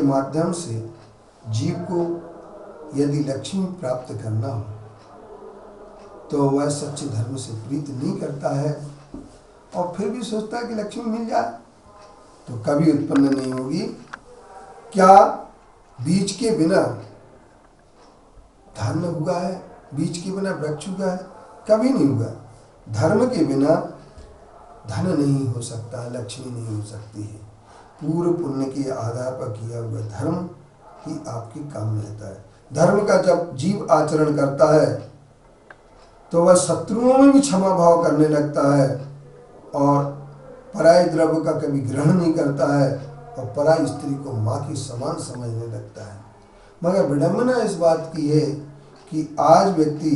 माध्यम से जीव को यदि लक्ष्मी प्राप्त करना हो तो वह सच्चे धर्म से प्रीत नहीं करता है और फिर भी सोचता है कि लक्ष्मी मिल जाए, तो कभी उत्पन्न नहीं होगी। क्या बीज के बिना धर्म उगा है? बीज के बिना वृक्ष उगा है? कभी नहीं हुआ। धर्म के बिना धन नहीं हो सकता, लक्ष्मी नहीं हो सकती है। पूर्व पुण्य के आधार पर किया हुआ धर्म ही आपके काम में रहता है। धर्म का जब जीव आचरण करता है तो वह शत्रुओं में भी क्षमा भाव करने लगता है और पराय द्रव्य का कभी ग्रहण नहीं करता है और पराई स्त्री को माँ के समान समझने लगता है। मगर विडंबना इस बात की है कि आज व्यक्ति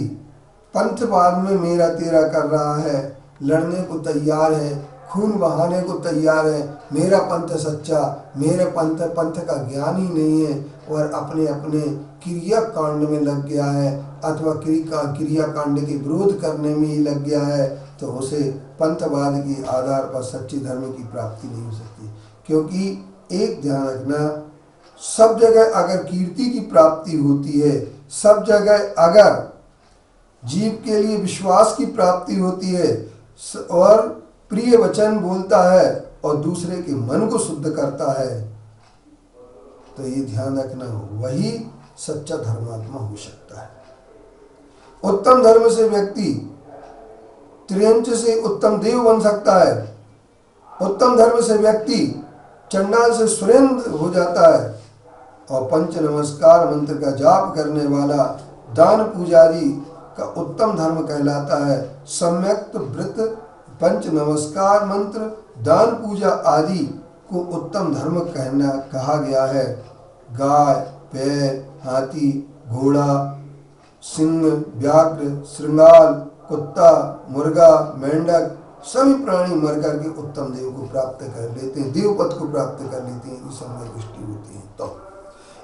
पंथवाद में मेरा तेरा कर रहा है, लड़ने को तैयार है, खून बहाने को तैयार है, मेरा पंथ सच्चा, मेरे पंथ का ज्ञान ही नहीं है और अपने अपने क्रिया कांड में लग गया है अथवा क्रिया कांड के विरोध करने में ही लग गया है, तो उसे पंथवाद के आधार पर सच्चे धर्म की प्राप्ति नहीं हो सकती। क्योंकि एक ध्यान रखना, सब जगह अगर कीर्ति की प्राप्ति होती है, सब जगह अगर जीव के लिए विश्वास की प्राप्ति होती है और प्रिय वचन बोलता है और दूसरे के मन को शुद्ध करता है, तो ये ध्यान रखना वही सच्चा धर्मात्मा हो सकता है। उत्तम धर्म से व्यक्ति त्रियंच से उत्तम देव बन सकता है। उत्तम धर्म से व्यक्ति चंडाल से सुरेंद्र हो जाता है और पंच नमस्कार मंत्र का जाप करने वाला दान पूजारी का उत्तम धर्म कहलाता है। सम्यक्त व्रत, पंच नमस्कार मंत्र, दान पूजा आदि को उत्तम धर्म कहा गया है। गाय, बैल, हाथी, घोड़ा, सिंह, व्याघ्र, श्रृंगाल, कुत्ता, मुर्गा, मेंढक सभी प्राणी मरकर के उत्तम देव को प्राप्त कर लेते हैं, देवपद को प्राप्त कर लेते हैं, इस समय दृष्टि होती है। तो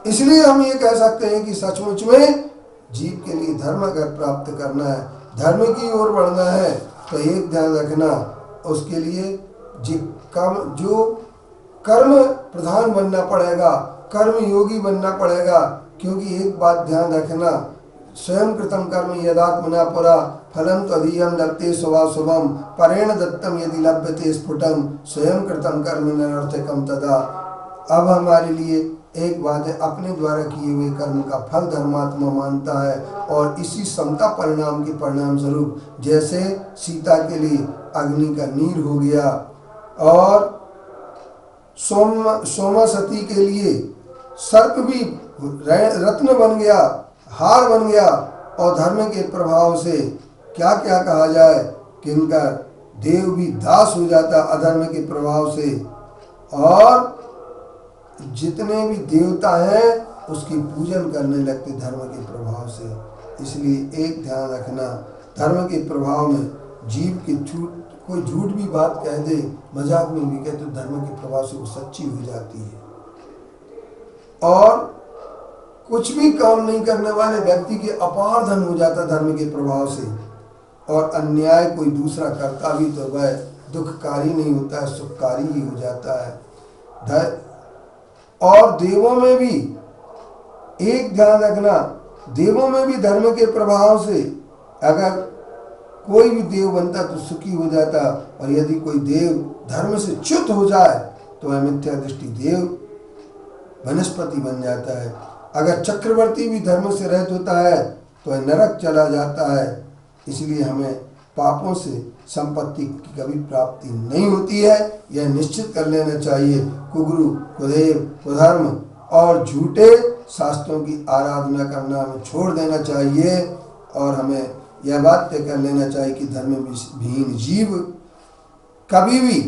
इसलिए हम ये कह सकते हैं कि सचमुच में जीव के लिए धर्म अगर प्राप्त करना है, धर्म की ओर बढ़ना है, तो एक ध्यान रखना, उसके लिए जो कर्म प्रधान बनना पड़ेगा, कर्म योगी बनना पड़ेगा। क्योंकि एक बात ध्यान रखना, स्वयं कृतम कर्म यदात्मना पुरा फलम त्वदीयम लभते शुभाशुभम परेण दत्तम यदि लभ्यते स्फुटम स्वयं कृतम कर्म नर्थकम तदा। अब हमारे लिए एक बात है, अपने द्वारा किए हुए कर्म का फल धर्मात्मा मानता है और इसी समता परिणाम के परिणाम स्वरूप, जैसे सीता के लिए अग्नि का नीर हो गया और सोमा सती के लिए सर्प भी रत्न बन गया, हार बन गया, और धर्म के प्रभाव से क्या क्या कहा जाए, किंकर देव भी दास हो जाता अधर्म के प्रभाव से, और जितने भी देवता हैं उसकी पूजन करने लगते धर्म के प्रभाव से। इसलिए एक ध्यान रखना, धर्म के प्रभाव में जीव की कोई झूठ भी बात कह दे, मजाक में भी कहे, तो धर्म के प्रभाव से वो सच्ची हो जाती है। और कुछ भी काम नहीं करने वाले व्यक्ति के अपार धन हो जाता धर्म के प्रभाव से, और अन्याय कोई दूसरा करता भी तो वह दुखकारी नहीं होता है, सुखकारी ही हो जाता है। और देवों में भी एक ध्यान रखना, देवों में भी धर्म के प्रभाव से अगर कोई भी देव बनता तो सुखी हो जाता, और यदि कोई देव धर्म से च्युत हो जाए तो वह मिथ्या दृष्टि देव वनस्पति बन जाता है। अगर चक्रवर्ती भी धर्म से रहित होता है तो वह नरक चला जाता है। इसलिए हमें पापों से संपत्ति की कभी प्राप्ति नहीं होती है, यह निश्चित कर लेना चाहिए। कुगुरु, कुदेव, कुधर्म और झूठे शास्त्रों की आराधना करना हमें छोड़ देना चाहिए, और हमें यह बात तय कर लेना चाहिए कि धर्म विहीन जीव कभी भी,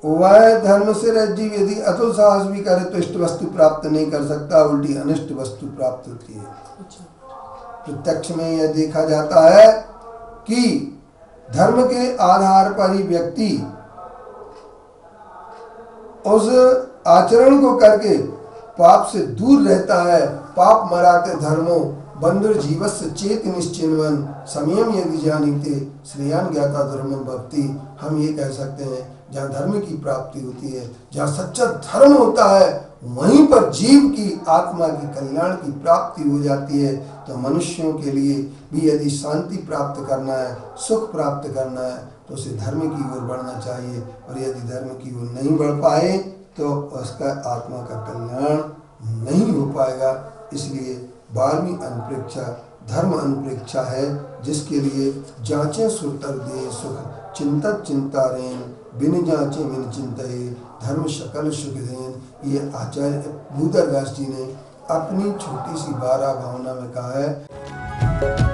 वह धर्म से रहित जीव यदि अतुल साहस भी करे तो इष्ट वस्तु प्राप्त नहीं कर सकता, उल्टी अनिष्ट वस्तु प्राप्त होती है। प्रत्यक्ष में यह देखा जाता है कि धर्म के आधार पर ही व्यक्ति उस आचरण को करके पाप से दूर रहता है। पाप मराते धर्मो बंधुर जीवस्य चेत निश्चिन्वन समयम यदि जानीते श्रेयान ज्ञाता धर्म भक्ति। हम ये कह सकते हैं जहाँ धर्म की प्राप्ति होती है, जहाँ सच्चा धर्म होता है, वहीं पर जीव की आत्मा की कल्याण की प्राप्ति हो जाती है। तो मनुष्यों के लिए भी यदि शांति प्राप्त करना है, सुख प्राप्त करना है, तो उसे धर्म की ओर बढ़ना चाहिए। और यदि धर्म की ओर नहीं बढ़ पाए तो उसका आत्मा का कल्याण नहीं हो पाएगा। इसलिए 12वीं अनुप्रेक्षा धर्म अनुप्रेक्षा है, जिसके लिए जांचे सुरतर दे सुख चिंतत चिंता रेन, बिन जांचे बिन चिंतये धर्म सकल सुख देन। ये आचार्य भूधरदास जी ने अपनी छोटी सी 12 भावना में कहा है।